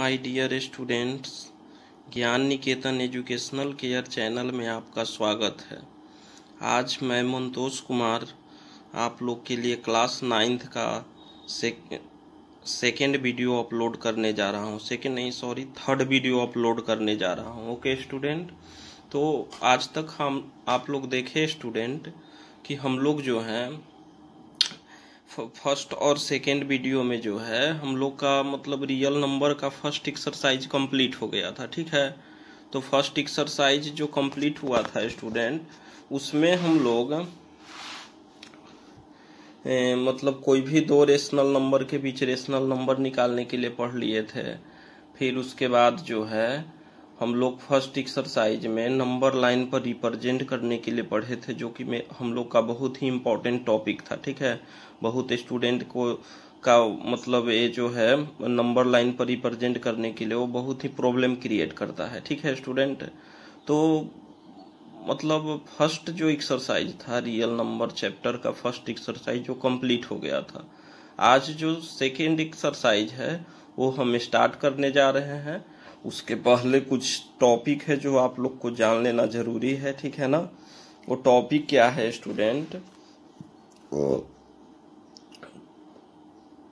My dear students, ज्ञान निकेतन educational care channel में आपका स्वागत है। आज मैं मंतोष कुमार आप लोग के लिए क्लास 9th का सेकेंड वीडियो अपलोड करने जा रहा हूँ। थर्ड वीडियो अपलोड करने जा रहा हूँ। ओके स्टूडेंट, तो आज तक आप लोग देखे स्टूडेंट कि हम लोग जो हैं फर्स्ट और सेकेंड वीडियो में जो है हम लोग का मतलब रियल नंबर का फर्स्ट एक्सरसाइज कंप्लीट हो गया था। ठीक है, तो फर्स्ट एक्सरसाइज जो कंप्लीट हुआ था स्टूडेंट, उसमें हम लोग मतलब कोई भी दो रेशनल नंबर के बीच रेशनल नंबर निकालने के लिए पढ़ लिए थे। फिर उसके बाद जो है हम लोग फर्स्ट एक्सरसाइज में नंबर लाइन पर रिप्रेजेंट करने के लिए पढ़े थे, जो कि हम लोग का बहुत ही इम्पोर्टेंट टॉपिक था। ठीक है, बहुत स्टूडेंट को का मतलब ये जो है नंबर लाइन पर रिप्रेजेंट करने के लिए वो बहुत ही प्रॉब्लम क्रिएट करता है। ठीक है स्टूडेंट, तो मतलब फर्स्ट जो एक्सरसाइज था रियल नंबर चैप्टर का फर्स्ट एक्सरसाइज जो कंप्लीट हो गया था। आज जो सेकेंड एक्सरसाइज है वो हम स्टार्ट करने जा रहे हैं। उसके पहले कुछ टॉपिक है जो आप लोग को जान लेना जरूरी है। ठीक है ना, वो टॉपिक क्या है स्टूडेंट?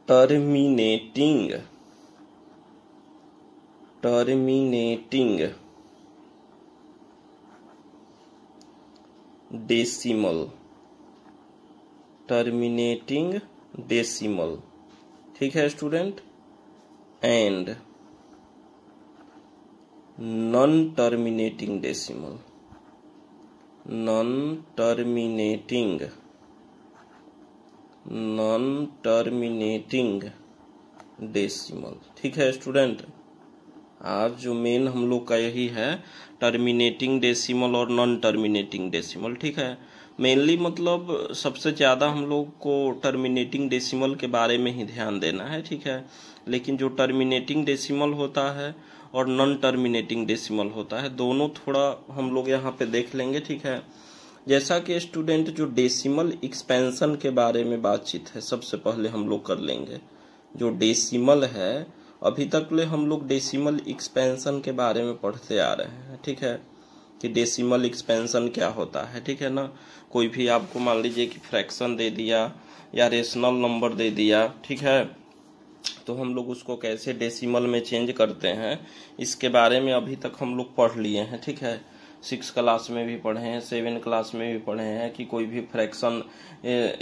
Terminating decimal. ठीक है student, and non terminating decimal. ठीक है स्टूडेंट, आज जो मेन हम लोग का यही है टर्मिनेटिंग डेसिमल और नॉन टर्मिनेटिंग डेसिमल। ठीक है, मेनली मतलब सबसे ज्यादा हम लोग को टर्मिनेटिंग डेसिमल के बारे में ही ध्यान देना है। ठीक है, लेकिन जो टर्मिनेटिंग डेसिमल होता है और नॉन टर्मिनेटिंग डेसिमल होता है, दोनों थोड़ा हम लोग यहाँ पे देख लेंगे। ठीक है, जैसा कि स्टूडेंट जो डेसिमल एक्सपेंशन के बारे में बातचीत है सबसे पहले हम लोग कर लेंगे। जो डेसिमल है अभी तक ले हम लोग डेसिमल एक्सपेंशन के बारे में पढ़ते आ रहे हैं। ठीक है, कि डेसिमल एक्सपेंशन क्या होता है। ठीक है ना, कोई भी आपको मान लीजिए कि फ्रैक्शन दे दिया या रेशनल नंबर दे दिया, ठीक है, तो हम लोग उसको कैसे डेसिमल में चेंज करते हैं इसके बारे में अभी तक हम लोग पढ़ लिए हैं। ठीक है, 6 क्लास में भी पढ़े हैं, 7 क्लास में भी पढ़े हैं कि कोई भी फ्रैक्शन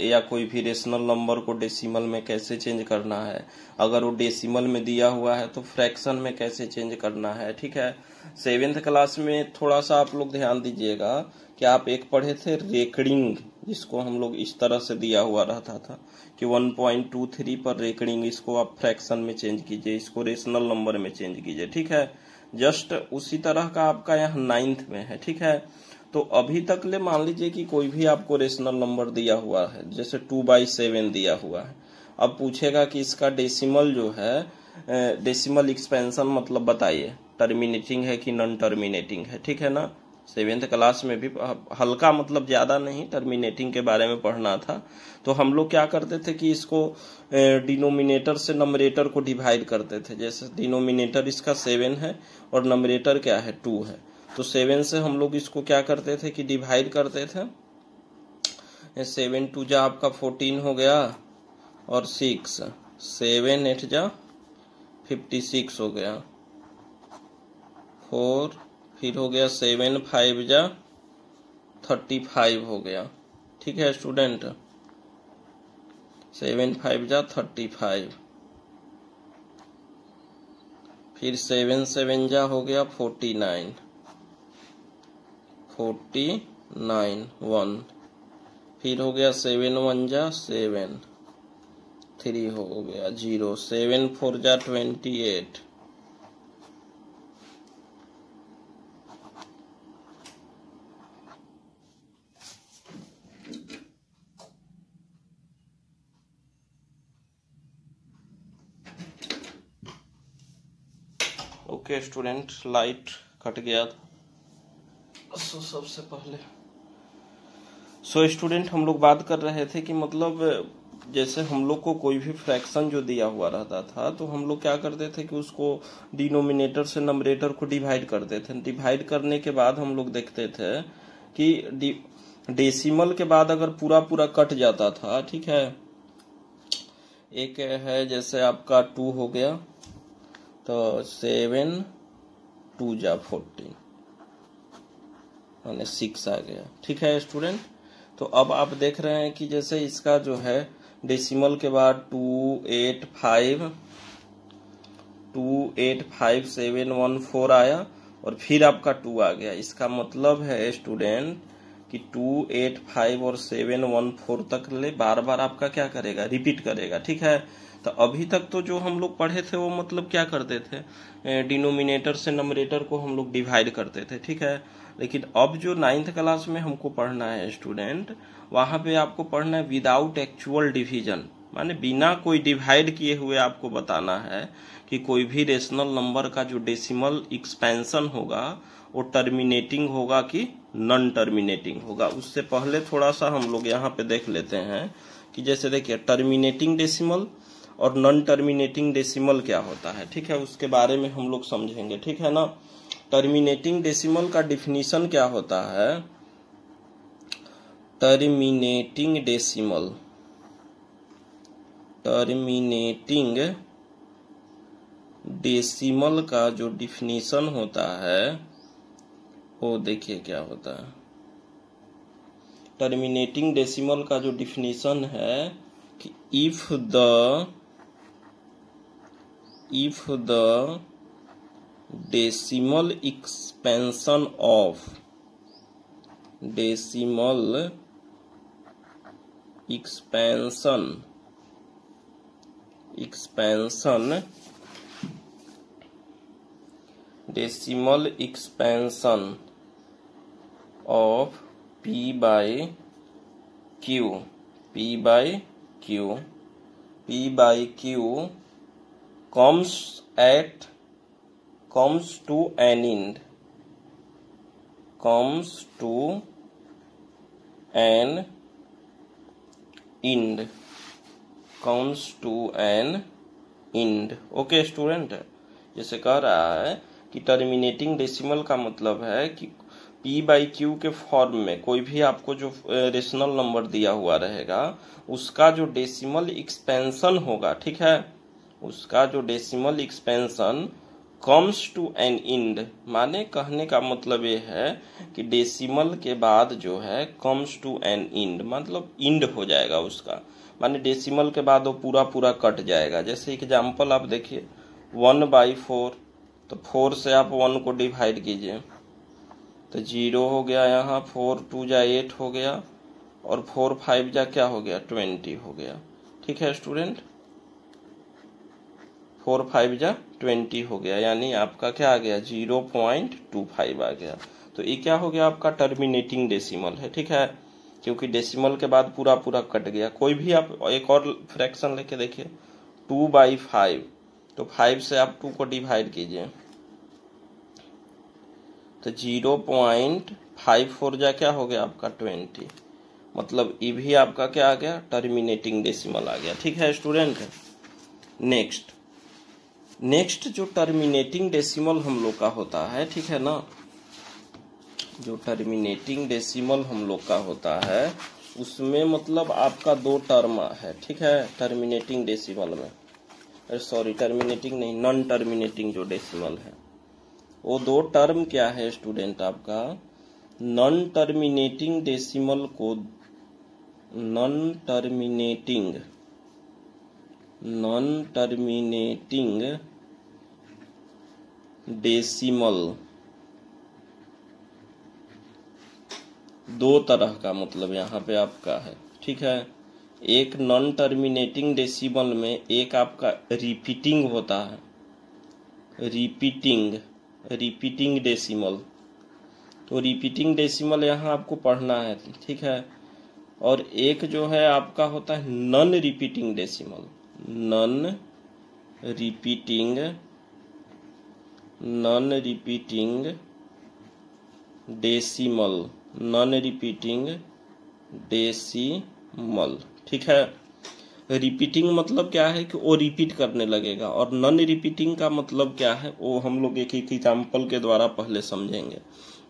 या कोई भी रेशनल नंबर को डेसिमल में कैसे चेंज करना है। अगर वो डेसिमल में दिया हुआ है तो फ्रैक्शन में कैसे चेंज करना है। ठीक है, 7th क्लास में थोड़ा सा आप लोग ध्यान दीजिएगा कि आप एक पढ़े थे रेकडिंग, जिसको हम लोग इस तरह से दिया हुआ रहता था कि 1.23 पर रेकडिंग, इसको आप फ्रैक्शन में चेंज कीजिए, इसको रेशनल नंबर में चेंज कीजिए। ठीक है, जस्ट उसी तरह का आपका यहाँ 9th में है। ठीक है, तो अभी तक ले मान लीजिए कि कोई भी आपको रेशनल नंबर दिया हुआ है, जैसे 2/7 दिया हुआ है। अब पूछेगा कि इसका डेसिमल जो है डेसिमल एक्सपेंशन मतलब बताइए, टर्मिनेटिंग है कि नॉन टर्मिनेटिंग है। ठीक है ना, 7th क्लास में भी हल्का मतलब ज्यादा नहीं टर्मिनेटिंग के बारे में पढ़ना था। तो हम लोग क्या करते थे कि इसको डिनोमिनेटर से नंबरेटर को डिवाइड करते थे। जैसे डिनोमिनेटर इसका 7 है और नंबरेटर क्या है 2 है, तो 7 से हम लोग इसको क्या करते थे कि डिवाइड करते थे। 7 2 जा आपका 14 हो गया और 6 7 8 जा 56 हो गया, 4 फिर हो गया 7 5 जा 35 हो गया। ठीक है स्टूडेंट, 7 5 जा 35, फिर 7 7 जा हो गया 49 1, फिर हो गया 7 1 जा 7, 3 हो गया 0, 7 4 जा 28, ओके स्टूडेंट, लाइट कट गया था सबसे पहले। स्टूडेंट हम लोग बात कर रहे थे कि मतलब जैसे हम लोग को कोई भी फ्रैक्शन जो दिया हुआ रहता था तो हम लोग क्या करते थे कि उसको डिनोमिनेटर से नंबरेटर को डिवाइड करते थे। डिवाइड करने के बाद हम लोग देखते थे कि डेसिमल के बाद अगर पूरा पूरा कट जाता था, ठीक है, एक है जैसे आपका 2 हो गया तो 7 2 जा 14 माने 6 आ गया, ठीक है स्टूडेंट। तो अब आप देख रहे हैं कि जैसे इसका जो है डेसिमल के बाद 285 714 आया और फिर आपका 2 आ गया। इसका मतलब है स्टूडेंट कि 285 और 714 तक ले बार बार आपका क्या करेगा, रिपीट करेगा, ठीक है। तो अभी तक तो जो हम लोग पढ़े थे वो मतलब क्या करते थे, डिनोमिनेटर से नंबरेटर को हम लोग डिवाइड करते थे, ठीक है। लेकिन अब जो 9th क्लास में हमको पढ़ना है स्टूडेंट, वहां पे आपको पढ़ना है विदाउट एक्चुअल डिवीजन, माने बिना कोई डिवाइड किए हुए आपको बताना है कि कोई भी रेशनल नंबर का जो डेसिमल एक्सपेंशन होगा वो टर्मिनेटिंग होगा कि नॉन टर्मिनेटिंग होगा। उससे पहले थोड़ा सा हम लोग यहाँ पे देख लेते हैं कि जैसे देखिए टर्मिनेटिंग डेसिमल और नॉन टर्मिनेटिंग डेसिमल क्या होता है, ठीक है, उसके बारे में हम लोग समझेंगे, ठीक है ना। टर्मिनेटिंग डेसिमल का डिफिनीशन क्या होता है, टर्मिनेटिंग डेसिमल का जो डिफिनीशन होता है वो देखिए क्या होता है। टर्मिनेटिंग डेसिमल का जो डिफिनीशन है कि if the decimal expansion of P by Q comes to an end। Okay student, जैसे कह रहा है कि टर्मिनेटिंग डेसिमल का मतलब है कि P बाई Q के फॉर्म में कोई भी आपको जो रेशनल नंबर दिया हुआ रहेगा उसका जो डेसिमल एक्सपेंशन होगा, ठीक है, उसका जो decimal expansion comes to an end, माने कहने का मतलब ये है कि डेसिमल के बाद जो है कम्स टू एन इंड मतलब इंड हो जाएगा उसका, माने डेसिमल के बाद वो पूरा पूरा कट जाएगा। जैसे एग्जांपल आप देखिए 1/4, तो 4 से आप 1 को डिवाइड कीजिए तो 0 हो गया, यहाँ 4 2 जा 8 हो गया और 4 5 जा क्या हो गया 20 हो गया, ठीक है स्टूडेंट, 4 5 जा 20 हो गया, यानी आपका क्या आ गया 0.25 आ गया। तो ये क्या हो गया आपका टर्मिनेटिंग डेसिमल है, ठीक है, क्योंकि डेसिमल के बाद पूरा पूरा कट गया। कोई भी आप एक और फ्रैक्शन लेके देखिए 2/5, तो 5 से आप 2 को डिवाइड कीजिए तो 0.54 जा क्या हो गया आपका 20, मतलब ये भी आपका क्या आ गया टर्मिनेटिंग डेसिमल आ गया, ठीक है स्टूडेंट। नेक्स्ट जो टर्मिनेटिंग डेसिमल हम लोग का होता है, ठीक है ना, जो टर्मिनेटिंग डेसिमल हम लोग का होता है उसमें मतलब आपका 2 टर्म है, ठीक है, टर्मिनेटिंग डेसिमल में, सॉरी टर्मिनेटिंग नहीं, नॉन टर्मिनेटिंग जो डेसिमल है वो 2 टर्म क्या है स्टूडेंट आपका, नॉन टर्मिनेटिंग डेसिमल को नॉन टर्मिनेटिंग डेसिमल 2 तरह का मतलब यहाँ पे आपका है, ठीक है। एक नॉन टर्मिनेटिंग डेसिमल में एक आपका रिपीटिंग होता है, रिपीटिंग डेसिमल, तो रिपीटिंग डेसिमल यहाँ आपको पढ़ना है, ठीक है। और एक जो है आपका होता है non repeating decimal, non repeating decimal, ठीक है। रिपीटिंग मतलब क्या है कि वो रिपीट करने लगेगा, और नॉन रिपीटिंग का मतलब क्या है वो हम लोग एक एक एग्जाम्पल के द्वारा पहले समझेंगे।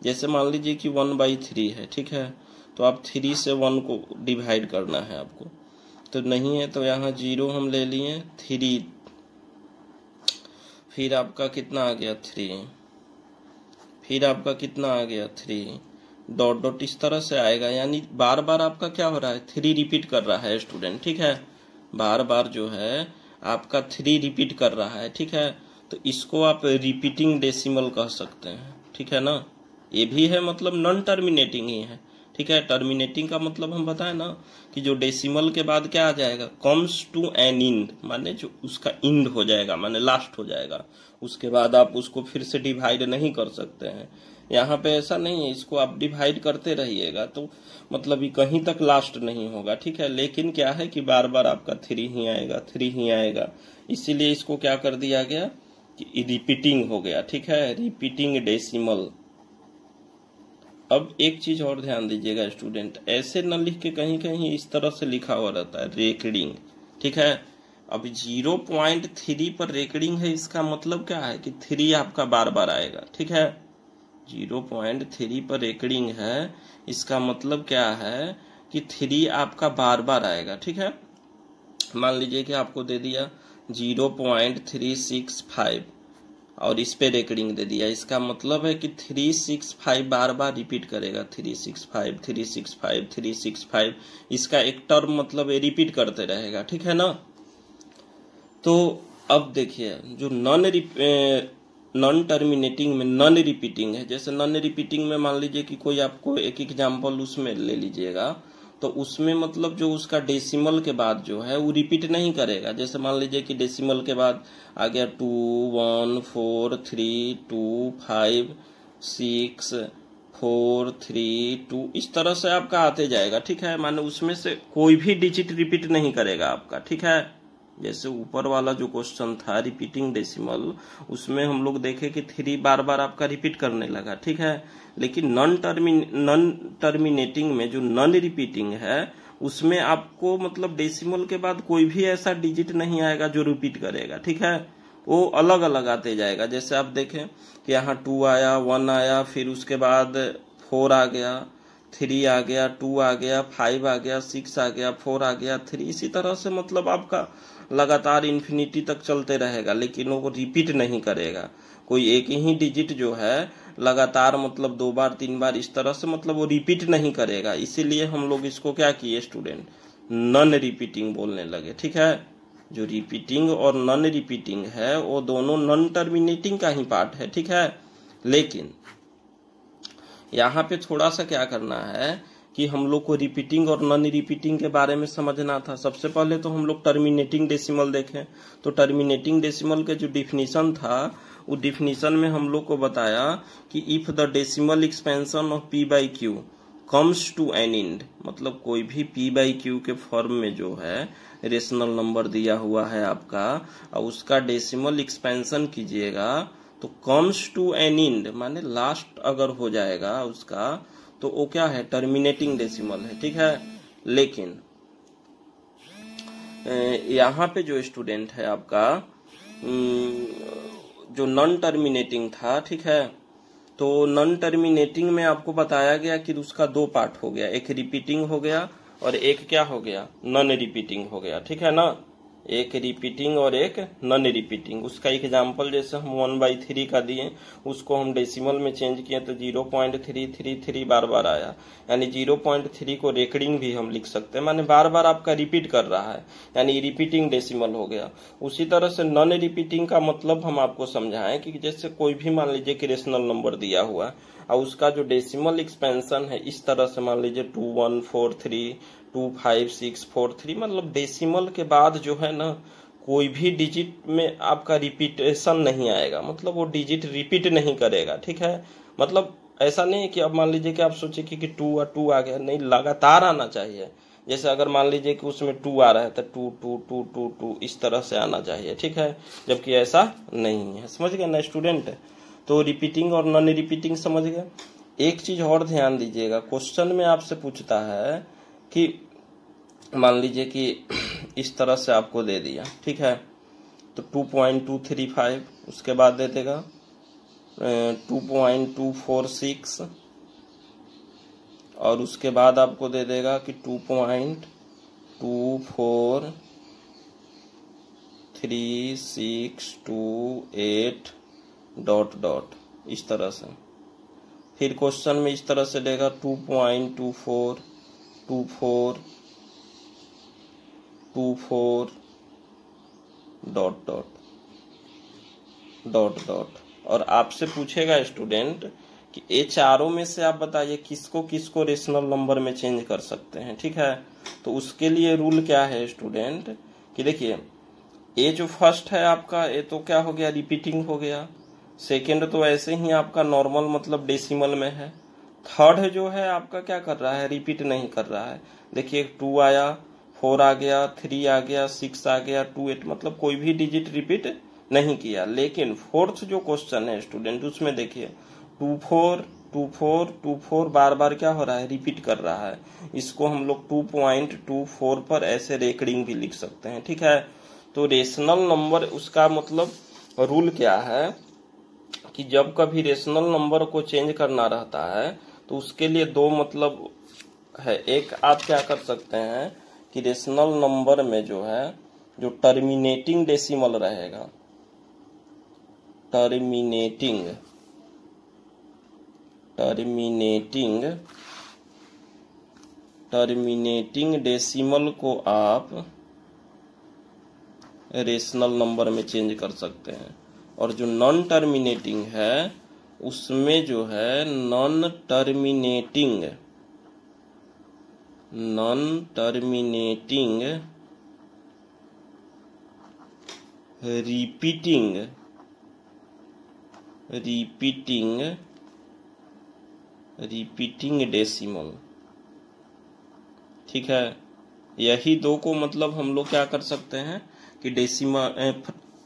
जैसे मान लीजिए कि 1/3 है, ठीक है, तो आप 3 से 1 को डिवाइड करना है आपको, तो नहीं है तो यहाँ 0 हम ले लिए, 3, फिर आपका कितना आ गया 3, फिर आपका कितना आ गया 3, डॉट डॉट इस तरह से आएगा। यानी बार बार आपका क्या हो रहा है, 3 रिपीट कर रहा है स्टूडेंट, ठीक है, बार बार जो है आपका 3 रिपीट कर रहा है, ठीक है, तो इसको आप रिपीटिंग डेसिमल कह सकते हैं, ठीक है ना। ये भी है मतलब नॉन टर्मिनेटिंग ही है, ठीक है। टर्मिनेटिंग का मतलब हम बताएं ना कि जो डेसिमल के बाद क्या आ जाएगा, कम्स टू एन इंड, माने जो उसका इंड हो जाएगा, माने लास्ट हो जाएगा, उसके बाद आप उसको फिर से डिवाइड नहीं कर सकते हैं। यहाँ पे ऐसा नहीं है, इसको आप डिवाइड करते रहिएगा तो मतलब ये कहीं तक लास्ट नहीं होगा, ठीक है। लेकिन क्या है कि बार बार आपका 3 ही आएगा, 3 ही आएगा, इसीलिए इसको क्या कर दिया गया कि रिपीटिंग हो गया, ठीक है, रिपीटिंग डेसिमल। अब एक चीज और ध्यान दीजिएगा स्टूडेंट, ऐसे न लिख के कहीं कहीं इस तरह से लिखा हुआ रहता है रेकडिंग, ठीक है। अब 0.3 पर रेकडिंग है, इसका मतलब क्या है कि 3 आपका बार बार आएगा, ठीक है। 0.3 पर रेकडिंग है, इसका मतलब क्या है कि 3 आपका बार बार आएगा, ठीक है। मान लीजिए कि आपको दे दिया 0.365 और इस पे रेकडिंग दे दिया, इसका मतलब है कि 365 बार बार रिपीट करेगा, 365 365 365, इसका एक टर्म मतलब ये रिपीट करते रहेगा, ठीक है ना। तो अब देखिए जो नॉन टर्मिनेटिंग में नॉन रिपीटिंग है, जैसे नॉन रिपीटिंग में मान लीजिए कि कोई आपको एक एग्जाम्पल उसमें ले लीजिएगा, तो उसमें मतलब जो उसका डेसिमल के बाद जो है वो रिपीट नहीं करेगा। जैसे मान लीजिए कि डेसिमल के बाद आ गया 2 1 4 3 2 5 6 4 3 2, इस तरह से आपका आते जाएगा, ठीक है। माने उसमें से कोई भी डिजिट रिपीट नहीं करेगा आपका, ठीक है। जैसे ऊपर वाला जो क्वेश्चन था रिपीटिंग डेसिमल, उसमें हम लोग देखे कि 3 बार बार आपका रिपीट करने लगा, ठीक है। लेकिन नॉन टर्मिनेटिंग में जो नॉन रिपीटिंग है उसमें आपको मतलब डेसिमल के बाद कोई भी ऐसा डिजिट नहीं आएगा जो रिपीट करेगा, ठीक है, वो अलग अलग आते जाएगा। जैसे आप देखें कि यहाँ 2 आया, 1 आया, फिर उसके बाद 4 आ गया, 3 आ गया, 2 आ गया, 5 आ गया, 6 आ गया, 4 आ गया, 3, इसी तरह से मतलब आपका लगातार इन्फिनिटी तक चलते रहेगा, लेकिन वो रिपीट नहीं करेगा। कोई एक ही डिजिट जो है लगातार मतलब 2 बार 3 बार इस तरह से मतलब वो रिपीट नहीं करेगा। इसीलिए हम लोग इसको क्या किए स्टूडेंट, नॉन रिपीटिंग बोलने लगे, ठीक है। जो रिपीटिंग और नॉन रिपीटिंग है वो दोनों नॉन टर्मिनेटिंग का ही पार्ट है, ठीक है। लेकिन यहाँ पे थोड़ा सा क्या करना है कि हम लोग को रिपीटिंग और नॉन रिपीटिंग के बारे में समझना था। सबसे पहले तो हम लोग टर्मिनेटिंग डेसिमल देखें, तो टर्मिनेटिंग डेसिमल के जो डिफिनीशन था वो डिफिनीशन में हम लोग को बताया कि if the decimal expansion of p by q comes to an end, मतलब कोई भी p बाई क्यू के फॉर्म में जो है रेशनल नंबर दिया हुआ है आपका और उसका डेसिमल एक्सपेंशन कीजिएगा तो कम्स टू एन इंड माने लास्ट अगर हो जाएगा उसका तो वो क्या है, टर्मिनेटिंग डेसिमल है, ठीक है। लेकिन यहाँ पे जो स्टूडेंट है आपका जो नॉन टर्मिनेटिंग था, ठीक है, तो नॉन टर्मिनेटिंग में आपको बताया गया कि उसका 2 पार्ट हो गया, एक रिपीटिंग हो गया और एक क्या हो गया, नॉन रिपीटिंग हो गया, ठीक है ना। एक रिपीटिंग और एक नॉन रिपीटिंग। उसका एग्जाम्पल जैसे हम 1/3 का दिए, उसको हम डेसिमल में चेंज किए तो 0.333 बार बार आया, यानी 0.3 को रेकडिंग भी हम लिख सकते हैं, माने बार बार आपका रिपीट कर रहा है, यानी रिपीटिंग डेसिमल हो गया। उसी तरह से नॉन रिपीटिंग का मतलब हम आपको समझाएं कि जैसे कोई भी मान लीजिए कि रेशनल नंबर दिया हुआ है और उसका जो डेसिमल एक्सपेंशन है इस तरह से मान लीजिए 2143 25643, मतलब डेसिमल के बाद जो है ना कोई भी डिजिट में आपका रिपीटेशन नहीं आएगा, मतलब वो डिजिट रिपीट नहीं करेगा, ठीक है। मतलब ऐसा नहीं है कि अब मान लीजिए कि आप सोचे कि 2 आ गया, नहीं, लगातार आना चाहिए। जैसे अगर मान लीजिए कि उसमें 2 आ रहा है तो 2 2 2 2 2 इस तरह से आना चाहिए, ठीक है, जबकि ऐसा नहीं है। समझ गए ना स्टूडेंट। तो रिपीटिंग और नॉन रिपीटिंग समझ गए। एक चीज और ध्यान दीजिएगा, क्वेश्चन में आपसे पूछता है कि मान लीजिए कि इस तरह से आपको दे दिया, ठीक है। तो 2.235, उसके बाद दे देगा 2.246, और उसके बाद आपको दे देगा कि 2.24362 डॉट डॉट, इस तरह से। फिर क्वेश्चन में इस तरह से देगा 2.2424 डॉट डॉट डॉट डॉट। और आपसे पूछेगा स्टूडेंट कि ये चारों में से आप बताइए किसको किसको रेशनल नंबर में चेंज कर सकते हैं, ठीक है। तो उसके लिए रूल क्या है स्टूडेंट कि देखिए, ये जो फर्स्ट है आपका, ये तो क्या हो गया, रिपीटिंग हो गया। सेकंड तो ऐसे ही आपका नॉर्मल मतलब डेसिमल में है। थर्ड जो है आपका क्या कर रहा है, रिपीट नहीं कर रहा है। देखिए 2 आया, 4 आ गया, 3 आ गया, 6 आ गया, 2 8, मतलब कोई भी डिजिट रिपीट नहीं किया। लेकिन फोर्थ जो क्वेश्चन है स्टूडेंट, उसमें देखिए 242424 बार बार क्या हो रहा है, रिपीट कर रहा है। इसको हम लोग 2.24 पर ऐसे रेकरिंग भी लिख सकते हैं, ठीक है। तो रेशनल नंबर, उसका मतलब रूल क्या है कि जब कभी रेशनल नंबर को चेंज करना रहता है तो उसके लिए दो मतलब है। एक आप क्या कर सकते हैं कि रेशनल नंबर में जो है, जो टर्मिनेटिंग डेसिमल रहेगा, टर्मिनेटिंग डेसिमल को आप रेशनल नंबर में चेंज कर सकते हैं। और जो नॉन टर्मिनेटिंग है उसमें जो है नॉन टर्मिनेटिंग रिपीटिंग डेसिमल, ठीक है। यही दो को मतलब हम लोग क्या कर सकते हैं कि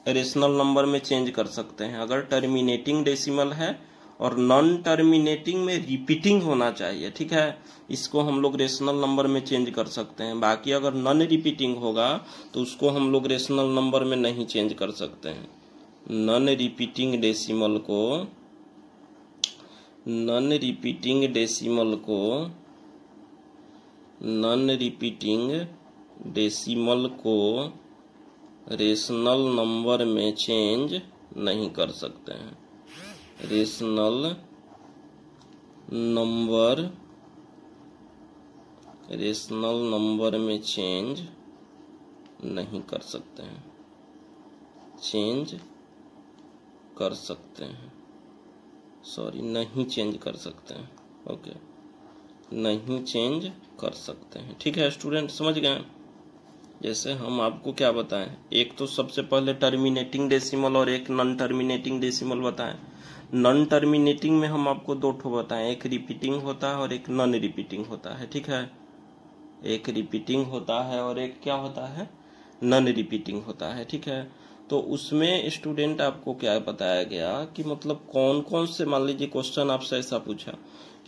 रेशनल नंबर में चेंज कर सकते हैं। अगर टर्मिनेटिंग डेसिमल है और नॉन टर्मिनेटिंग में रिपीटिंग होना चाहिए, ठीक है, इसको हम लोग रेशनल नंबर में चेंज कर सकते हैं। बाकी अगर नॉन रिपीटिंग होगा तो उसको हम लोग रेशनल नंबर में नहीं चेंज कर सकते हैं। नॉन रिपीटिंग डेसिमल को रेशनल नंबर में चेंज नहीं कर सकते हैं। रेशनल नंबर में चेंज नहीं कर सकते हैं। नहीं चेंज कर सकते हैं। ओके, नहीं चेंज कर सकते हैं, ठीक है स्टूडेंट, समझ गए। जैसे हम आपको क्या बताएं, एक तो सबसे पहले टर्मिनेटिंग डेसिमल और एक नॉन टर्मिनेटिंग डेसिमल बताएं। नॉन टर्मिनेटिंग में हम आपको दो ठो बताएं, एक रिपीटिंग होता है और एक नॉन रिपीटिंग होता है, ठीक है। एक रिपीटिंग होता है और एक क्या होता है, नॉन रिपीटिंग होता है, ठीक है। तो उसमें स्टूडेंट आपको क्या बताया गया कि मतलब कौन कौन से, मान लीजिए क्वेश्चन आपसे ऐसा पूछा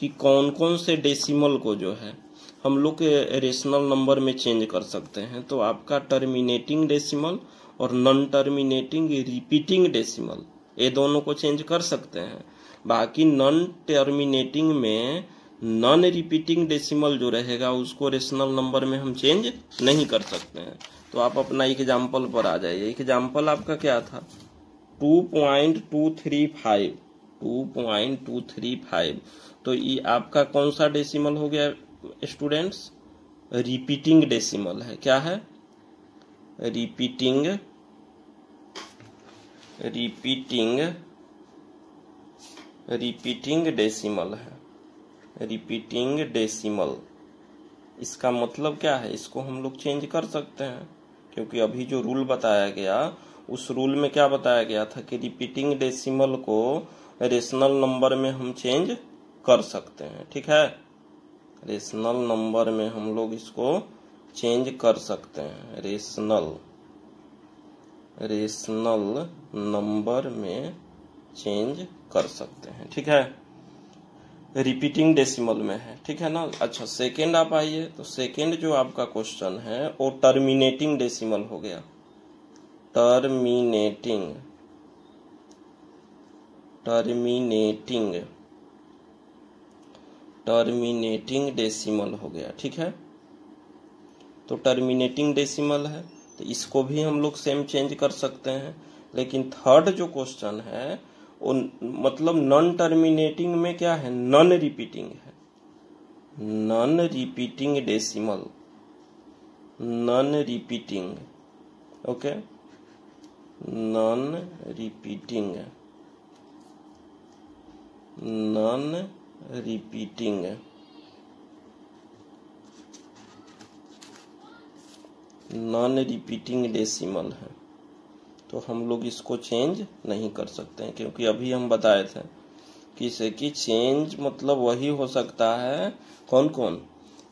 कि कौन कौन से डेसिमल को जो है हम लोग रेशनल नंबर में चेंज कर सकते हैं। तो आपका टर्मिनेटिंग डेसिमल और नॉन टर्मिनेटिंग रिपीटिंग डेसिमल, ये दोनों को चेंज कर सकते हैं। बाकी नॉन टर्मिनेटिंग में नॉन रिपीटिंग डेसिमल जो रहेगा उसको रेशनल नंबर में हम चेंज नहीं कर सकते हैं। तो आप अपना एग्जाम्पल पर आ जाइए। एग्जाम्पल आपका क्या था, 2.235। तो ये आपका कौन सा डेसिमल हो गया स्टूडेंट्स, रिपीटिंग डेसिमल है। क्या है, रिपीटिंग डेसिमल है, रिपीटिंग डेसिमल। इसका मतलब क्या है, इसको हम लोग चेंज कर सकते हैं, क्योंकि अभी जो रूल बताया गया उस रूल में क्या बताया गया था कि रिपीटिंग डेसिमल को रेशनल नंबर में हम चेंज कर सकते हैं, ठीक है। रेशनल नंबर में हम लोग इसको चेंज कर सकते हैं। रेशनल नंबर में चेंज कर सकते हैं, ठीक है। रिपीटिंग डेसिमल में है, ठीक है ना। अच्छा सेकेंड आप आइए, तो सेकेंड जो आपका क्वेश्चन है वो टर्मिनेटिंग डेसिमल हो गया। टर्मिनेटिंग डेसिमल हो गया, ठीक है। तो टर्मिनेटिंग डेसिमल है तो इसको भी हम लोग सेम चेंज कर सकते हैं। लेकिन थर्ड जो क्वेश्चन है वो मतलब नॉन टर्मिनेटिंग में क्या है, नॉन रिपीटिंग है। Non repeating decimal, non repeating, okay, non repeating decimal है। तो हम लोग इसको चेंज नहीं कर सकते हैं, क्योंकि अभी हम बताए थे कि चेंज मतलब वही हो सकता है, कौन कौन,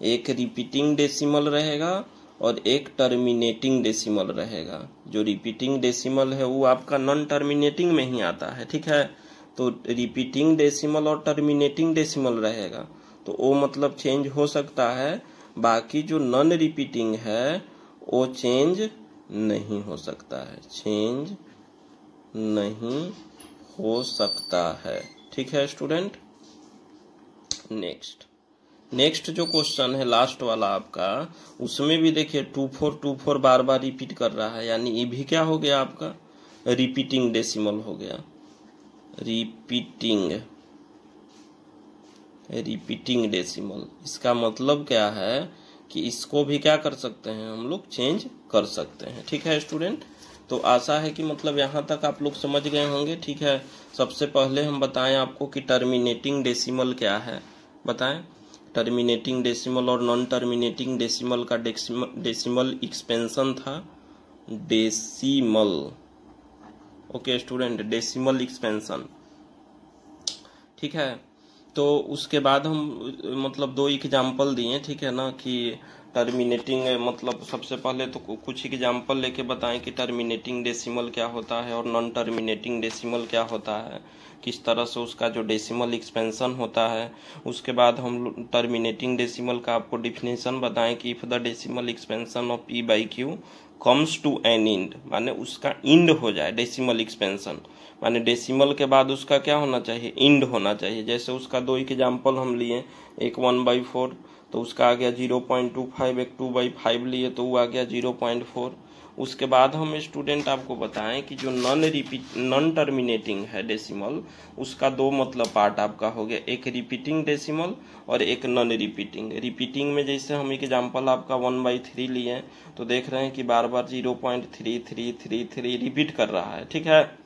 एक रिपीटिंग डेसिमल रहेगा और एक टर्मिनेटिंग डेसिमल रहेगा। जो रिपीटिंग डेसिमल है वो आपका नॉन टर्मिनेटिंग में ही आता है, ठीक है। तो रिपीटिंग डेसिमल और टर्मिनेटिंग डेसिमल रहेगा तो वो मतलब चेंज हो सकता है। बाकी जो नॉन रिपीटिंग है वो चेंज नहीं हो सकता है, चेंज नहीं हो सकता है, ठीक है स्टूडेंट। नेक्स्ट जो क्वेश्चन है लास्ट वाला आपका, उसमें भी देखिए 2424 बार बार रिपीट कर रहा है, यानी ये भी क्या हो गया आपका, रिपीटिंग डेसिमल हो गया। रिपीटिंग डेसिमल, इसका मतलब क्या है कि इसको भी क्या कर सकते हैं हम लोग, चेंज कर सकते हैं, ठीक है स्टूडेंट। तो आशा है कि मतलब यहाँ तक आप लोग समझ गए होंगे, ठीक है। सबसे पहले हम बताएं आपको कि टर्मिनेटिंग डेसिमल क्या है, बताएं। टर्मिनेटिंग डेसिमल और नॉन टर्मिनेटिंग डेसिमल का डेसिमल एक्सपेंशन था decimal, okay student, decimal expansion, ठीक है। तो उसके बाद हम मतलब दो एग्जाम्पल दिए, ठीक है ना, कि टर्मिनेटिंग मतलब सबसे पहले तो कुछ एग्जाम्पल लेके बताएं कि टर्मिनेटिंग डेसिमल क्या होता है और नॉन टर्मिनेटिंग डेसिमल क्या होता है, किस तरह से उसका जो डेसिमल एक्सपेंशन होता है। उसके बाद हम टर्मिनेटिंग डेसिमल का आपको डिफिनेशन बताएं कि if the decimal expansion of p by q comes to an end, माने उसका इंड हो जाए, डेसिमल एक्सपेंशन माने डेसिमल के बाद उसका क्या होना चाहिए, इंड होना चाहिए। जैसे उसका दो एग्जाम्पल हम लिए, एक 1/4 तो उसका आ गया 0.25, एक 2/5 लिए तो वो आ गया 0.4। उसके बाद हम स्टूडेंट आपको बताएं कि जो नॉन टर्मिनेटिंग है डेसिमल, उसका दो मतलब पार्ट आपका हो गया, एक रिपीटिंग डेसिमल और एक नॉन रिपीटिंग। रिपीटिंग में जैसे हम एग्जाम्पल आपका 1/3 लिए तो देख रहे हैं कि बार बार 0.3333 रिपीट कर रहा है, ठीक है।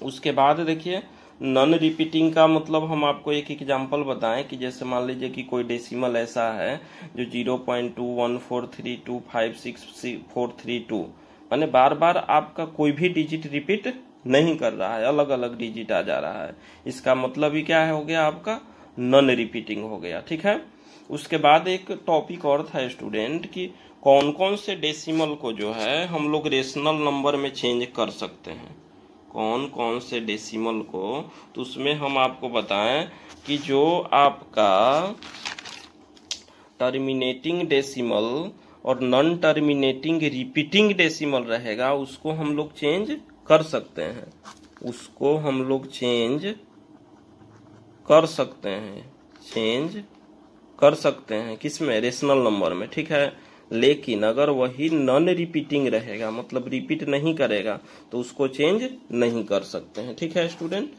उसके बाद देखिए नॉन रिपीटिंग का मतलब हम आपको एक एग्जांपल बताएं कि जैसे मान लीजिए कि कोई डेसिमल ऐसा है जो 0.2143256432, माने बार बार आपका कोई भी डिजिट रिपीट नहीं कर रहा है, अलग अलग डिजिट आ जा रहा है, इसका मतलब ही क्या है, हो गया आपका नॉन रिपीटिंग हो गया, ठीक है। उसके बाद एक टॉपिक और था स्टूडेंट कि कौन कौन से डेसिमल को जो है हम लोग रेशनल नंबर में चेंज कर सकते हैं, कौन कौन से डेसिमल को। तो उसमें हम आपको बताएं कि जो आपका टर्मिनेटिंग डेसिमल और नॉन टर्मिनेटिंग रिपीटिंग डेसिमल रहेगा उसको हम लोग चेंज कर सकते हैं, उसको हम लोग चेंज कर सकते हैं, चेंज कर सकते हैं किसमें, रेशनल नंबर में, ठीक है। लेकिन अगर वही नॉन रिपीटिंग रहेगा मतलब रिपीट नहीं करेगा तो उसको चेंज नहीं कर सकते हैं, ठीक है स्टूडेंट।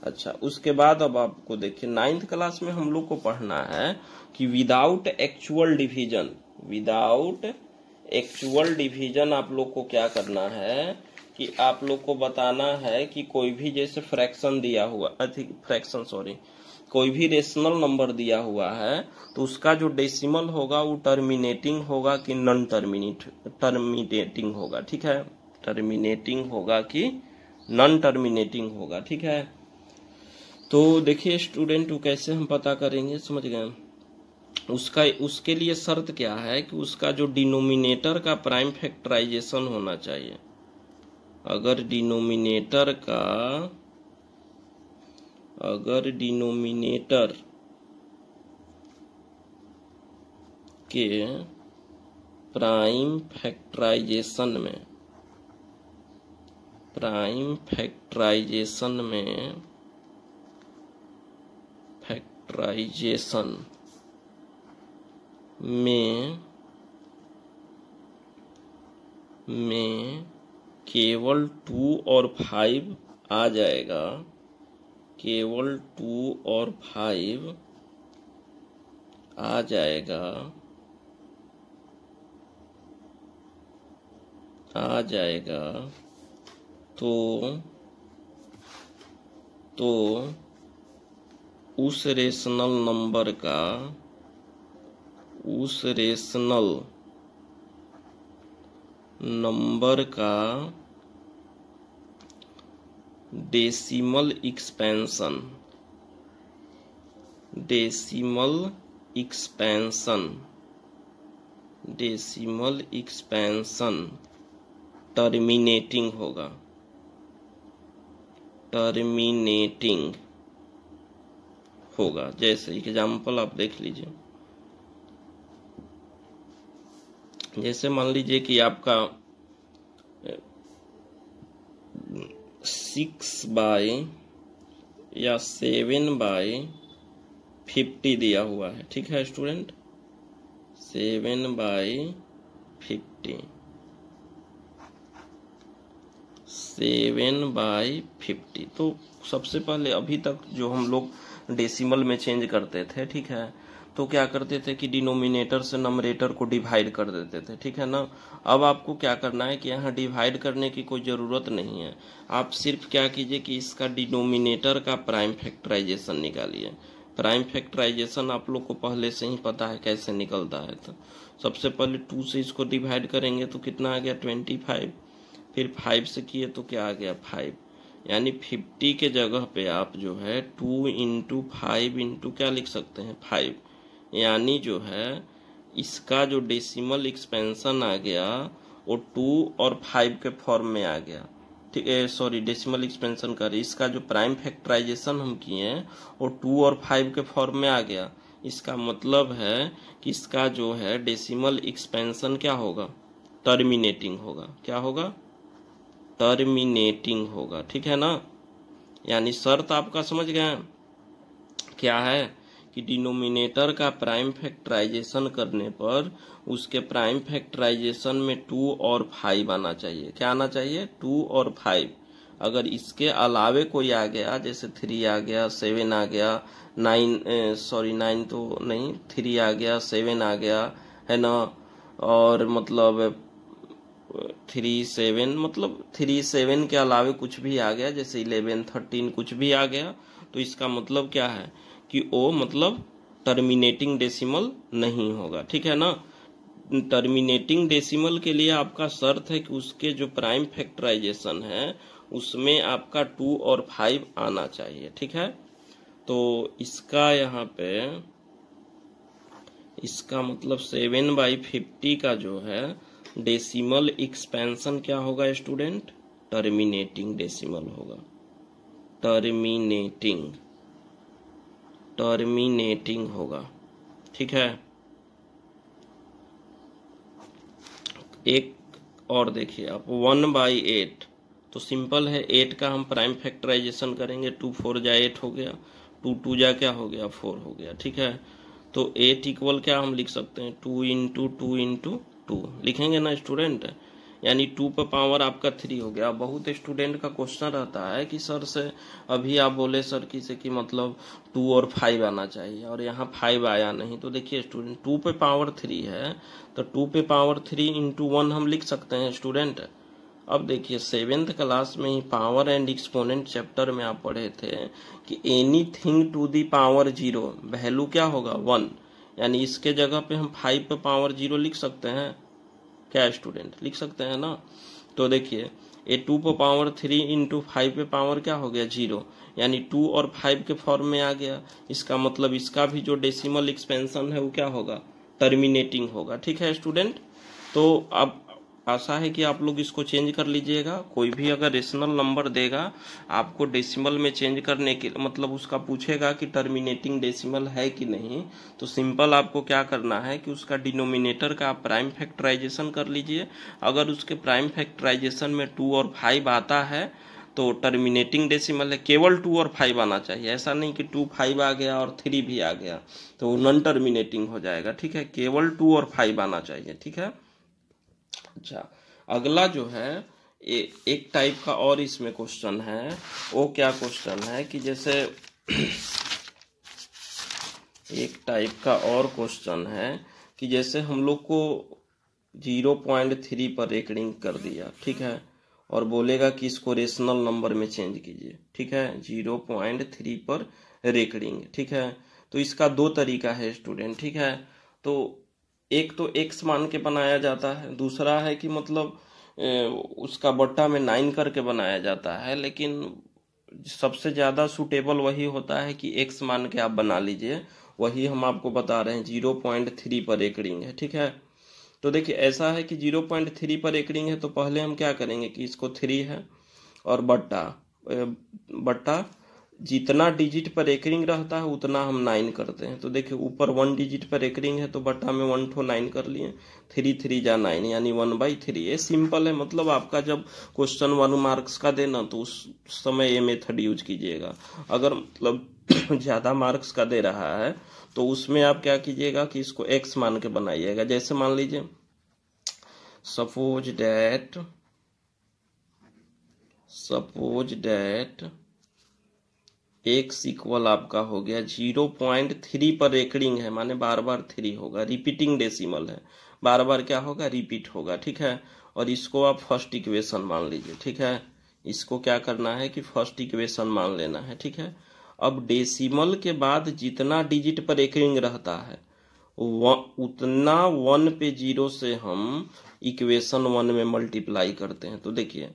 अच्छा उसके बाद अब आपको देखिए 9th क्लास में हम लोग को पढ़ना है कि विदाउट एक्चुअल डिवीजन आप लोग को क्या करना है कि आप लोग को बताना है कि कोई भी जैसे फ्रैक्शन दिया हुआ, कोई भी रेशनल नंबर दिया हुआ है तो उसका जो डेसिमल होगा वो टर्मिनेटिंग होगा कि नॉन टर्मिनेटिंग होगा, ठीक है। टर्मिनेटिंग होगा कि नॉन टर्मिनेटिंग होगा, ठीक है। तो देखिए स्टूडेंट वो कैसे हम पता करेंगे, समझ गए। उसके लिए शर्त क्या है कि उसका जो डिनोमिनेटर का प्राइम फैक्टराइजेशन होना चाहिए। अगर डिनोमिनेटर इसके प्राइम फैक्टराइजेशन में केवल 2 और 5 आ जाएगा, केवल 2 और 5 आ जाएगा, तो उस रेशनल नंबर का डेसिमल एक्सपेंशन टर्मिनेटिंग होगा। जैसे एग्जाम्पल आप देख लीजिए, जैसे मान लीजिए कि आपका 6/7/50 दिया हुआ है, ठीक है स्टूडेंट, 7/50। तो सबसे पहले अभी तक जो हम लोग डेसिमल में चेंज करते थे, ठीक है, तो क्या करते थे कि डिनोमिनेटर से नंबरेटर को डिवाइड कर देते थे, ठीक है ना। अब आपको क्या करना है कि यहाँ डिवाइड करने की कोई ज़रूरत नहीं है, आप सिर्फ क्या कीजिए कि इसका डिनोमिनेटर का प्राइम फैक्टराइजेशन निकालिए। प्राइम फैक्टराइजेशन आप लोग को पहले से ही पता है कैसे निकलता है। तो सबसे पहले 2 से इसको डिवाइड करेंगे तो कितना आ गया 25, फिर 5 से किए तो क्या आ गया 5, यानी 50 के जगह पे आप जो है 2 × 5 × क्या लिख सकते हैं 5, यानी जो है इसका जो डेसिमल एक्सपेंशन आ गया वो 2 और 5 के फॉर्म में आ गया, ठीक है। सॉरी, डेसिमल एक्सपेंशन कर, इसका जो प्राइम फैक्टराइजेशन हम किए हैं वो 2 और 5 के फॉर्म में आ गया। इसका मतलब है कि इसका जो है डेसिमल एक्सपेंशन क्या होगा, टर्मिनेटिंग होगा। क्या होगा, टर्मिनेटिंग होगा, ठीक है ना। यानी शर्त आपका समझ गए क्या है कि डिनोमिनेटर का प्राइम फैक्टराइजेशन करने पर उसके प्राइम फैक्टराइजेशन में 2 और 5 आना चाहिए। क्या आना चाहिए, 2 और 5। अगर इसके अलावे कोई आ गया, जैसे 3 आ गया, 7 आ गया, 9 तो नहीं, 3 आ गया, 7 आ गया, है ना, और मतलब 3 7 के अलावे कुछ भी आ गया, जैसे 11 13 कुछ भी आ गया, तो इसका मतलब क्या है कि वो मतलब टर्मिनेटिंग डेसिमल नहीं होगा, ठीक है ना। टर्मिनेटिंग डेसिमल के लिए आपका शर्त है कि उसके जो प्राइम फैक्टराइजेशन है उसमें आपका 2 और 5 आना चाहिए, ठीक है। तो इसका यहाँ पे इसका मतलब 7/50 का जो है डेसिमल एक्सपेंशन क्या होगा स्टूडेंट, टर्मिनेटिंग डेसिमल होगा, टर्मिनेटिंग होगा, ठीक है। एक और देखिए आप 1/8, तो सिंपल है, 8 का हम प्राइम फैक्टराइजेशन करेंगे, 2 4 जा 8 हो गया, 2 2 जा क्या हो गया 4 हो गया, ठीक है। तो 8 इक्वल क्या हम लिख सकते हैं 2 × 2 × 2 लिखेंगे ना स्टूडेंट, यानी 2 पे पावर आपका 3 हो गया। बहुत स्टूडेंट का क्वेश्चन रहता है कि सर से अभी आप बोले सर कि मतलब 2 और 5 आना चाहिए और यहाँ 5 आया नहीं। तो देखिए स्टूडेंट 2 पे पावर 3 है तो 2 पे पावर 3 × 1 हम लिख सकते हैं स्टूडेंट। अब देखिए 7th क्लास में ही पावर एंड एक्सपोनेंट चैप्टर में आप पढ़े थे कि anything to the power 0 value क्या होगा 1, यानी इसके जगह पे हम 5 पे पावर 0 लिख सकते हैं क्या स्टूडेंट, लिख सकते हैं ना। तो देखिए ये 2 पे पावर 3 × 5 पे पावर क्या हो गया 0, यानी 2 और 5 के फॉर्म में आ गया। इसका मतलब इसका भी जो डेसिमल एक्सपेंशन है वो क्या होगा, टर्मिनेटिंग होगा, ठीक है स्टूडेंट। तो अब आशा है कि आप लोग इसको चेंज कर लीजिएगा। कोई भी अगर रेशनल नंबर देगा आपको डेसिमल में चेंज करने के मतलब उसका पूछेगा कि टर्मिनेटिंग डेसिमल है कि नहीं, तो सिंपल आपको क्या करना है कि उसका डिनोमिनेटर का आप प्राइम फैक्टराइजेशन कर लीजिए। अगर उसके प्राइम फैक्टराइजेशन में 2 और 5 आता है तो टर्मिनेटिंग डेसिमल है। केवल 2 और 5 आना चाहिए, ऐसा नहीं कि 2 5 आ गया और 3 भी आ गया तो वो नॉन टर्मिनेटिंग हो जाएगा। ठीक है, केवल 2 और 5 आना चाहिए। ठीक है। अच्छा, अगला जो है एक टाइप का और इसमें क्वेश्चन है। वो क्या क्वेश्चन है कि जैसे एक टाइप का और क्वेश्चन है कि जैसे हम लोग को 0.3 पर एक रिंग कर दिया, ठीक है, और बोलेगा कि इसको रेशनल नंबर में चेंज कीजिए। ठीक है, 0.3 पर एक रिंग। ठीक है, तो इसका दो तरीका है स्टूडेंट। ठीक है, तो एक तो x मान के बनाया जाता है, दूसरा है कि मतलब उसका बट्टा में 9 करके बनाया जाता है। लेकिन सबसे ज्यादा सूटेबल वही होता है कि x मान के आप बना लीजिए। वही हम आपको बता रहे हैं, 0.3 पर एक रिंग है। ठीक है, तो देखिए ऐसा है कि 0.3 पर एक रिंग है तो पहले हम क्या करेंगे कि इसको 3 है और बट्टा जितना डिजिट पर एक रिंग रहता है उतना हम 9 करते हैं। तो देखिए ऊपर 1 डिजिट पर एक रिंग है तो बट्टा में 1 ठो 9 कर लिए, 3 3 जा 9 यानी 1/3। ये सिंपल है। मतलब आपका जब क्वेश्चन 1 मार्क्स का देना तो उस समय ये मेथड यूज कीजिएगा। अगर मतलब ज्यादा मार्क्स का दे रहा है तो उसमें आप क्या कीजिएगा कि इसको x मान के बनाइएगा। जैसे मान लीजिए सपोज डेट x इक्वल आपका हो गया 0.3 पर एक रिंग है, माने बार बार 3 होगा, रिपीटिंग डेसिमल है, बार बार क्या होगा, रिपीट होगा। ठीक है, और इसको आप फर्स्ट इक्वेशन मान लीजिए। ठीक है, इसको क्या करना है कि फर्स्ट इक्वेशन मान लेना है। ठीक है, अब डेसिमल के बाद जितना डिजिट पर एक रिंग रहता है उतना 1 पे 0 से हम इक्वेशन 1 में मल्टीप्लाई करते हैं। तो देखिए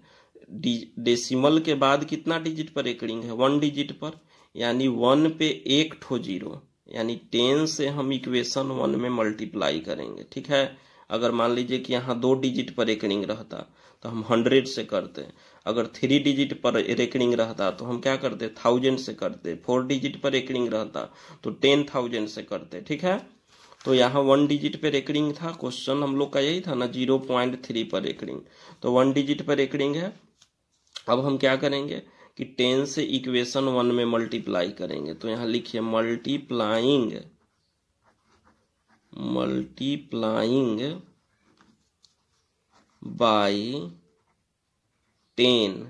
डेसिमल के बाद कितना डिजिट पर एक रिंग है, 1 डिजिट पर, यानी 1 पे एक ठो 0 यानी 10 से हम इक्वेशन 1 में मल्टीप्लाई करेंगे। ठीक है, अगर मान लीजिए कि यहाँ 2 डिजिट पर एक रिंग रहता तो हम 100 से करते। अगर 3 डिजिट पर एक रिंग रहता तो हम क्या करते, 1000 से करते। 4 डिजिट पर एक रिंग रहता तो 10,000 से करते। ठीक है, तो यहाँ 1 डिजिट पर एक रिंग था, क्वेश्चन हम लोग का यही था ना, 0.3 पर एक रिंग, तो 1 डिजिट पर एक रिंग है। अब हम क्या करेंगे कि 10 से इक्वेशन 1 में मल्टीप्लाई करेंगे। तो यहाँ लिखिए मल्टीप्लाइंग बाय 10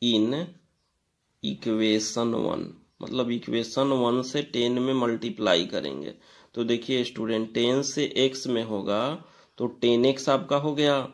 इन इक्वेशन 1, मतलब इक्वेशन 1 से 10 में मल्टीप्लाई करेंगे। तो देखिए स्टूडेंट 10 से x में होगा तो 10x आपका हो गया,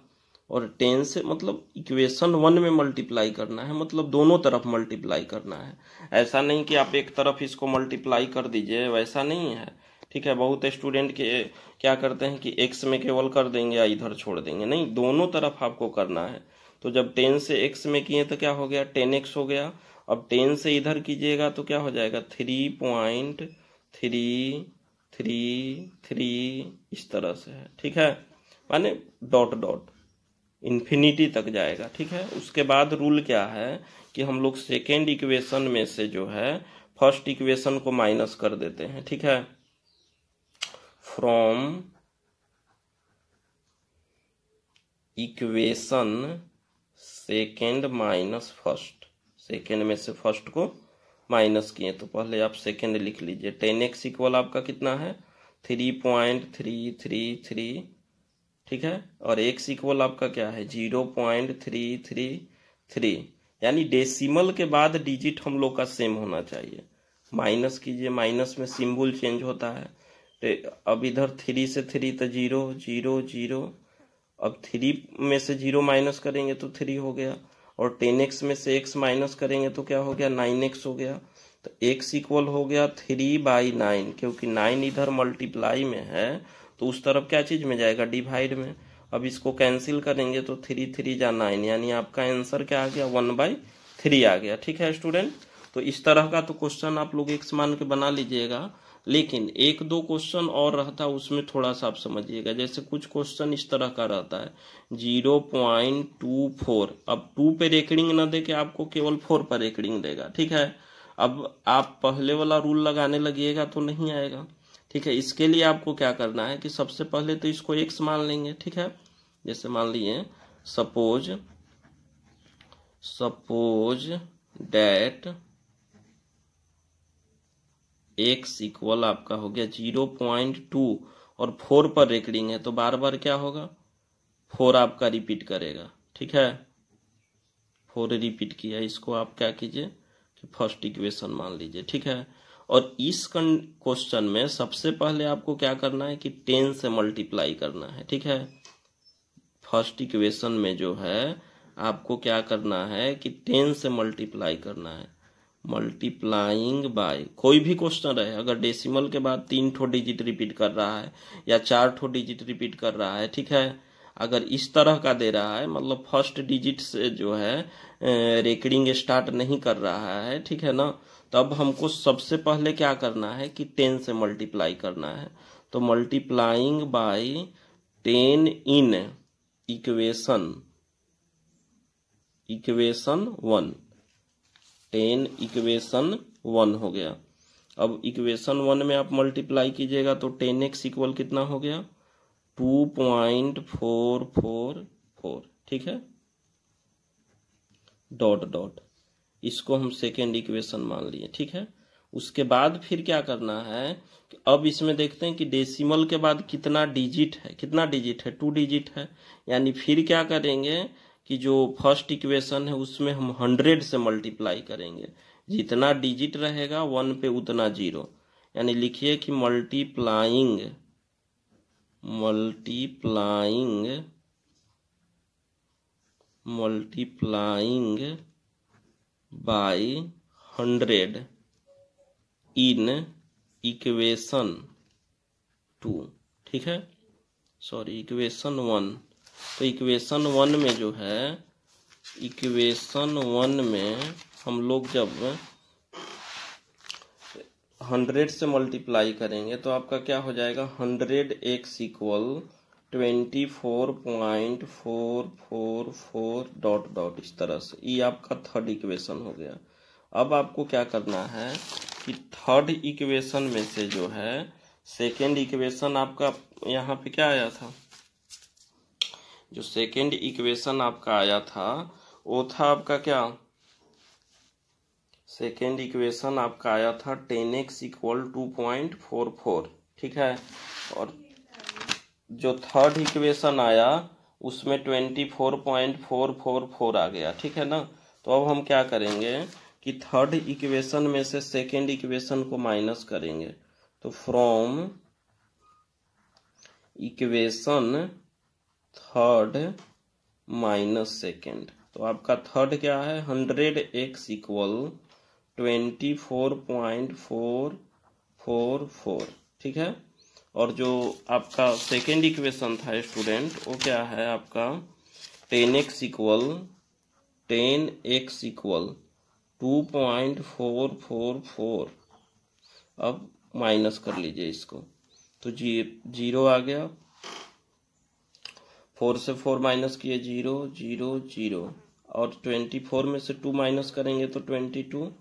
और 10 से मतलब इक्वेशन 1 में मल्टीप्लाई करना है, मतलब दोनों तरफ मल्टीप्लाई करना है। ऐसा नहीं कि आप एक तरफ इसको मल्टीप्लाई कर दीजिए, वैसा नहीं है। ठीक है, बहुत स्टूडेंट के क्या करते हैं कि x में केवल कर देंगे या इधर छोड़ देंगे, नहीं, दोनों तरफ आपको करना है। तो जब 10 से x में किए तो क्या हो गया, 10x हो गया। अब 10 से इधर कीजिएगा तो क्या हो जाएगा, 3.333 इस तरह से है। ठीक है, माने डॉट डॉट इन्फिनिटी तक जाएगा। ठीक है, उसके बाद रूल क्या है कि हम लोग सेकेंड इक्वेशन में से जो है फर्स्ट इक्वेशन को माइनस कर देते हैं। ठीक है, from equation second minus first, second में से फर्स्ट को माइनस किए तो पहले आप सेकेंड लिख लीजिए। 10x इक्वल आपका कितना है, 3.333। ठीक है, और x इक्वल आपका क्या है, 0.333, यानी डेसिमल के बाद डिजिट हम लोग का सेम होना चाहिए। माइनस कीजिए, माइनस में सिंबल चेंज होता है। अब इधर 3 से 3 तो 0 0 0, अब 3 में से 0 माइनस करेंगे तो 3 हो गया, और 10x में से x माइनस करेंगे तो क्या हो गया, 9x हो गया। तो x इक्वल हो गया 3/9, क्योंकि 9 इधर मल्टीप्लाई में है तो उस तरफ क्या चीज में जाएगा, डिवाइड में। अब इसको कैंसिल करेंगे तो 3 3 जा 9, यानी आपका आंसर क्या आ गया, 1/3 आ गया। ठीक है स्टूडेंट, तो इस तरह का तो क्वेश्चन आप लोग x मान के बना लीजिएगा। लेकिन एक दो क्वेश्चन और रहता है, उसमें थोड़ा सा आप समझिएगा। जैसे कुछ क्वेश्चन इस तरह का रहता है 0.24, अब 2 पे रेकरिंग ना दे के आपको केवल 4 पर रेकरिंग देगा, ठीक है। अब आप पहले वाला रूल लगाने लगिएगा तो नहीं आएगा, ठीक है। इसके लिए आपको क्या करना है कि सबसे पहले तो इसको x मान लेंगे, ठीक है। जैसे मान लिए सपोज डेट x इक्वल आपका हो गया 0.2 और 4 पर रेकरिंग है, तो बार बार क्या होगा, 4 आपका रिपीट करेगा, ठीक है। 4 रिपीट किया, इसको आप क्या कीजिए कि फर्स्ट इक्वेशन मान लीजिए, ठीक है। और इस क्वेश्चन में सबसे पहले आपको क्या करना है कि 10 से मल्टीप्लाई करना है, ठीक है। फर्स्ट इक्वेशन में जो है आपको क्या करना है कि 10 से मल्टीप्लाई करना है, मल्टीप्लाइंग बाय कोई भी क्वेश्चन रहे, अगर डेसिमल के बाद 3 ठो डिजिट रिपीट कर रहा है या 4 ठो डिजिट रिपीट कर रहा है, ठीक है। अगर इस तरह का दे रहा है, मतलब फर्स्ट डिजिट से जो है रेकरिंग स्टार्ट नहीं कर रहा है, ठीक है ना, तब हमको सबसे पहले क्या करना है कि 10 से मल्टीप्लाई करना है। तो multiplying by 10 in equation 1, 10 equation 1 हो गया। अब इक्वेशन 1 में आप मल्टीप्लाई कीजिएगा तो 10x इक्वल कितना हो गया 2.444, ठीक है, डॉट डॉट, इसको हम सेकेंड इक्वेशन मान लिए, ठीक है। उसके बाद फिर क्या करना है कि अब इसमें देखते हैं कि डेसिमल के बाद कितना डिजिट है, 2 डिजिट है, यानी फिर क्या करेंगे कि जो फर्स्ट इक्वेशन है उसमें हम 100 से मल्टीप्लाई करेंगे, जितना डिजिट रहेगा 1 पे उतना 0, यानी लिखिए कि मल्टीप्लाइंग बाय 100 इन इक्वेशन 2, ठीक है, सॉरी इक्वेशन 1। तो इक्वेशन 1 में जो है, इक्वेशन 1 में हम लोग जब 100 से मल्टीप्लाई करेंगे तो आपका क्या हो जाएगा 100x इक्वल 24.444 डॉट डॉट, इस तरह से। ये आपका थर्ड इक्वेशन हो गया। अब आपको क्या करना है कि थर्ड इक्वेशन में से जो है सेकेंड इक्वेशन आपका यहाँ पे क्या आया था, जो सेकेंड इक्वेशन आपका आया था वो था आपका क्या, सेकेंड इक्वेशन आपका आया था 10x इक्वल 2.44, ठीक है। और जो थर्ड इक्वेशन आया उसमें 24.444 आ गया, ठीक है ना। तो अब हम क्या करेंगे कि थर्ड इक्वेशन में से सेकेंड इक्वेशन को माइनस करेंगे, तो from equation third minus second, तो आपका थर्ड क्या है 100x इक्वल 24.444, ठीक है। और जो आपका सेकेंड इक्वेशन था स्टूडेंट वो क्या है आपका 10x इक्वल 2.444। अब माइनस कर लीजिए इसको, तो 0 आ गया, 4 से 4 माइनस किए 0 0 0, और 24 में से 2 माइनस करेंगे तो 22,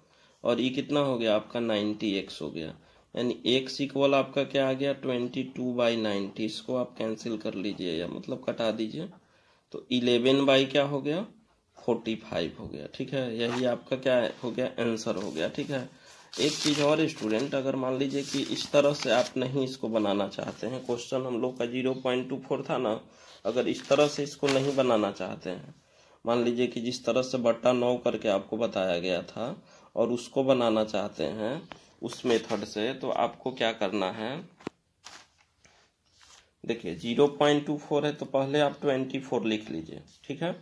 और ये कितना हो गया आपका 90x हो गया, यानी x इक्वल आपका क्या आ गया 22/90। इसको आप कैंसिल कर लीजिए या मतलब कटा दीजिए, तो 11 बाई क्या हो गया 45 हो गया, ठीक है। यही आपका क्या हो गया आंसर हो गया, ठीक है। एक चीज और स्टूडेंट, अगर मान लीजिए कि इस तरह से आप नहीं इसको बनाना चाहते हैं, क्वेश्चन हम लोग का 0.24 था ना, अगर इस तरह से इसको नहीं बनाना चाहते हैं, मान लीजिए कि जिस तरह से बट्टा 9 करके आपको बताया गया था और उसको बनाना चाहते हैं उस मेथड से, तो आपको क्या करना है, देखिए 0.24 है तो पहले आप 24 लिख लीजिए, ठीक है।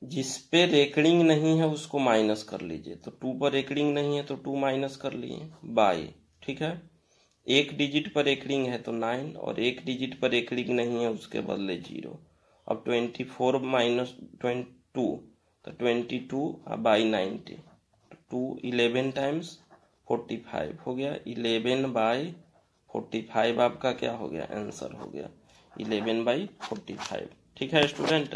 जिस पे रेकरिंग नहीं है उसको माइनस कर लीजिए, तो 2 पर रेकरिंग नहीं है तो 2 माइनस कर लिए बाय, ठीक है। एक डिजिट पर रेकरिंग है तो 9, और एक डिजिट पर रेकरिंग नहीं है उसके बदले 0। अब 24 माइनस 22, तो 22 बाई 90, 2 11 टाइम्स 45 हो गया। 11/45 आपका क्या हो गया, आंसर हो गया 11/45। ठीक है स्टूडेंट,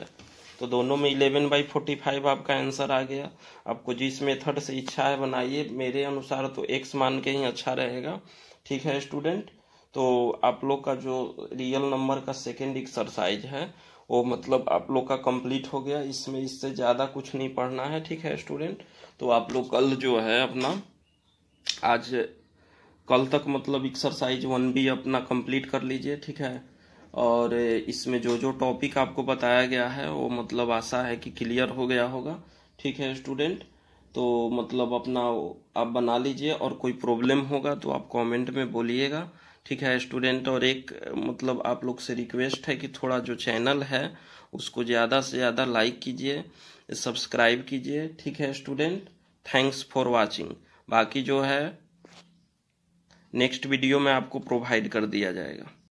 तो दोनों में 11/45 आपका आंसर आ गया। आपको जिस मेथड से इच्छा है बनाइए, मेरे अनुसार तो x मान के ही अच्छा रहेगा। ठीक है स्टूडेंट, तो आप लोग का जो रियल नंबर का सेकेंड एक्सरसाइज है वो मतलब आप लोग का कंप्लीट हो गया। इसमें इससे ज़्यादा कुछ नहीं पढ़ना है। ठीक है स्टूडेंट, तो आप लोग कल जो है अपना आज कल तक मतलब एक्सरसाइज 1B अपना कंप्लीट कर लीजिए। ठीक है, और इसमें जो जो टॉपिक आपको बताया गया है वो मतलब आशा है कि क्लियर हो गया होगा। ठीक है स्टूडेंट, तो मतलब अपना आप बना लीजिए, और कोई प्रॉब्लम होगा तो आप कमेंट में बोलिएगा। ठीक है स्टूडेंट, और एक मतलब आप लोग से रिक्वेस्ट है कि थोड़ा जो चैनल है उसको ज़्यादा से ज़्यादा लाइक कीजिए, सब्सक्राइब कीजिए। ठीक है स्टूडेंट, थैंक्स फॉर वाचिंग। बाकी जो है नेक्स्ट वीडियो में आपको प्रोवाइड कर दिया जाएगा।